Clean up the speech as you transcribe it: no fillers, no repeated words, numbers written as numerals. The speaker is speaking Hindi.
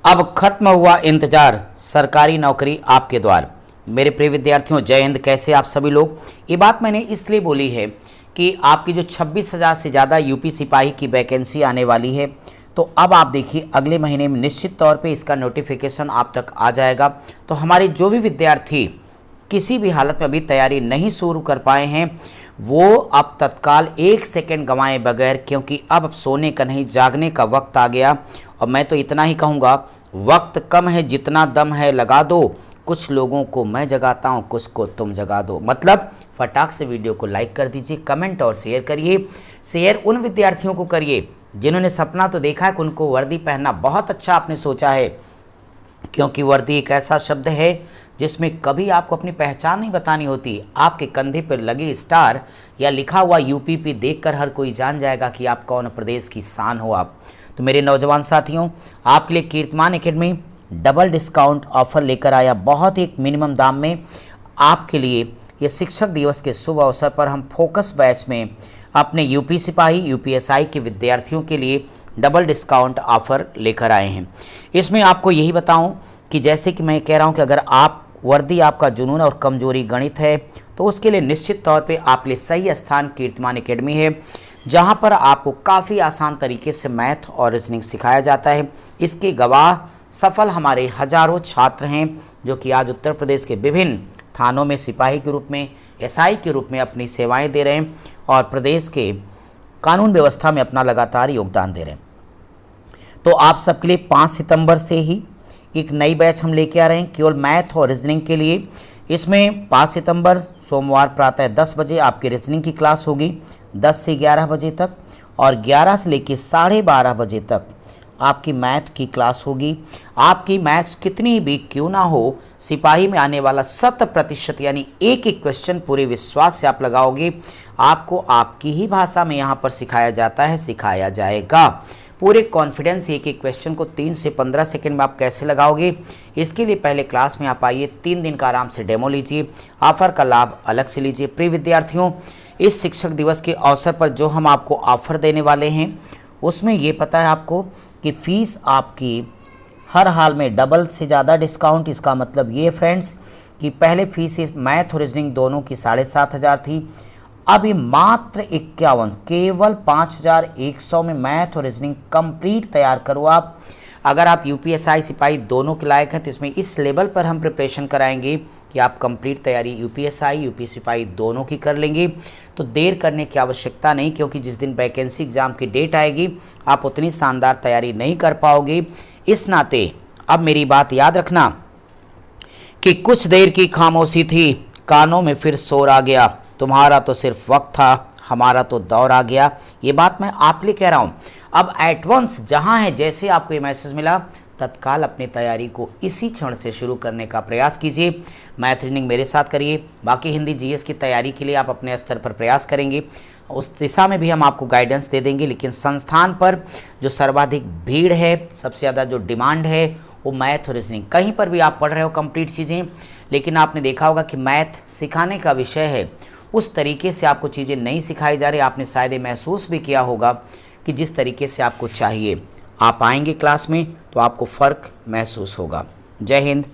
अब खत्म हुआ इंतजार, सरकारी नौकरी आपके द्वार। मेरे प्रिय विद्यार्थियों, जय हिंद। कैसे आप सभी लोग। ये बात मैंने इसलिए बोली है कि आपकी जो 26,000 से ज़्यादा यूपी सिपाही की वैकेंसी आने वाली है, तो अब आप देखिए अगले महीने में निश्चित तौर पे इसका नोटिफिकेशन आप तक आ जाएगा। तो हमारे जो भी विद्यार्थी किसी भी हालत में अभी तैयारी नहीं शुरू कर पाए हैं, वो अब तत्काल एक सेकंड गंवाए बगैर, क्योंकि अब सोने का नहीं जागने का वक्त आ गया। और मैं तो इतना ही कहूँगा, वक्त कम है, जितना दम है लगा दो। कुछ लोगों को मैं जगाता हूँ, कुछ को तुम जगा दो। मतलब फटाक से वीडियो को लाइक कर दीजिए, कमेंट और शेयर करिए। शेयर उन विद्यार्थियों को करिए जिन्होंने सपना तो देखा है कि उनको वर्दी पहनना बहुत अच्छा आपने सोचा है, क्योंकि वर्दी एक ऐसा शब्द है जिसमें कभी आपको अपनी पहचान नहीं बतानी होती। आपके कंधे पर लगे स्टार या लिखा हुआ यूपीपी देखकर हर कोई जान जाएगा कि आप कौन प्रदेश की शान हो आप। तो मेरे नौजवान साथियों, आपके लिए कीर्तिमान एकेडमी डबल डिस्काउंट ऑफर लेकर आया, बहुत ही मिनिमम दाम में आपके लिए। ये शिक्षक दिवस के शुभ अवसर पर हम फोकस बैच में अपने यूपी सिपाही यूपीएसआई के विद्यार्थियों के लिए डबल डिस्काउंट ऑफर लेकर आए हैं। इसमें आपको यही बताऊं कि जैसे कि मैं कह रहा हूं कि अगर आप वर्दी आपका जुनून और कमजोरी गणित है, तो उसके लिए निश्चित तौर पे आपके लिए सही स्थान कीर्तिमान एकेडमी है, जहां पर आपको काफ़ी आसान तरीके से मैथ और रीजनिंग सिखाया जाता है। इसके गवाह सफल हमारे हजारों छात्र हैं, जो कि आज उत्तर प्रदेश के विभिन्न थानों में सिपाही के रूप में, एसआई के रूप में अपनी सेवाएं दे रहे हैं और प्रदेश के कानून व्यवस्था में अपना लगातार योगदान दे रहे हैं। तो आप सबके लिए 5 सितंबर से ही एक नई बैच हम लेके आ रहे हैं केवल मैथ और रीजनिंग के लिए। इसमें 5 सितंबर सोमवार प्रातः 10 बजे आपकी रीजनिंग की क्लास होगी, 10 से 11 बजे तक, और 11 से लेकर 12:30 बजे तक आपकी मैथ की क्लास होगी। आपकी मैथ्स कितनी भी क्यों ना हो, सिपाही में आने वाला 100% यानी एक एक क्वेश्चन पूरे विश्वास से आप लगाओगे। आपको आपकी ही भाषा में यहाँ पर सिखाया जाता है, सिखाया जाएगा। पूरे कॉन्फिडेंस एक एक क्वेश्चन को 3 से 15 सेकंड में आप कैसे लगाओगे, इसके लिए पहले क्लास में आप आइए, 3 दिन का आराम से डेमो लीजिए, ऑफर का लाभ अलग से लीजिए। प्रिय विद्यार्थियों, इस शिक्षक दिवस के अवसर पर जो हम आपको ऑफर देने वाले हैं, उसमें ये पता है आपको कि फ़ीस आपकी हर हाल में डबल से ज़्यादा डिस्काउंट। इसका मतलब ये फ्रेंड्स कि पहले फ़ीस मैथ और रीजनिंग दोनों की 7,500 थी, अभी मात्र 51, केवल 5,100 में मैथ और रीजनिंग कंप्लीट तैयार करो आप। अगर आप यूपीएसआई सिपाही दोनों के लायक हैं, तो इसमें इस लेवल पर हम प्रिपरेशन कराएंगे कि आप कंप्लीट तैयारी यूपीएसआई यूपी सिपाही दोनों की कर लेंगे। तो देर करने की आवश्यकता नहीं, क्योंकि जिस दिन वैकेंसी एग्ज़ाम की डेट आएगी आप उतनी शानदार तैयारी नहीं कर पाओगे। इस नाते अब मेरी बात याद रखना कि कुछ देर की खामोशी थी, कानों में फिर शोर आ गया, तुम्हारा तो सिर्फ वक्त था, हमारा तो दौर आ गया। ये बात मैं आप लिए कह रहा हूँ। अब एडवांस जहाँ है, जैसे आपको ये मैसेज मिला, तत्काल अपनी तैयारी को इसी क्षण से शुरू करने का प्रयास कीजिए। मैथ रीडिंग मेरे साथ करिए, बाकी हिंदी जीएस की तैयारी के लिए आप अपने स्तर पर प्रयास करेंगे, उस दिशा में भी हम आपको गाइडेंस दे देंगे। लेकिन संस्थान पर जो सर्वाधिक भीड़ है, सबसे ज़्यादा जो डिमांड है, वो मैथ और रीजनिंग। कहीं पर भी आप पढ़ रहे हो कंप्लीट चीज़ें, लेकिन आपने देखा होगा कि मैथ सिखाने का विषय है, उस तरीके से आपको चीज़ें नहीं सिखाई जा रही। आपने शायद महसूस भी किया होगा कि जिस तरीके से आपको चाहिए, आप आएंगे क्लास में तो आपको फ़र्क महसूस होगा। जय हिंद।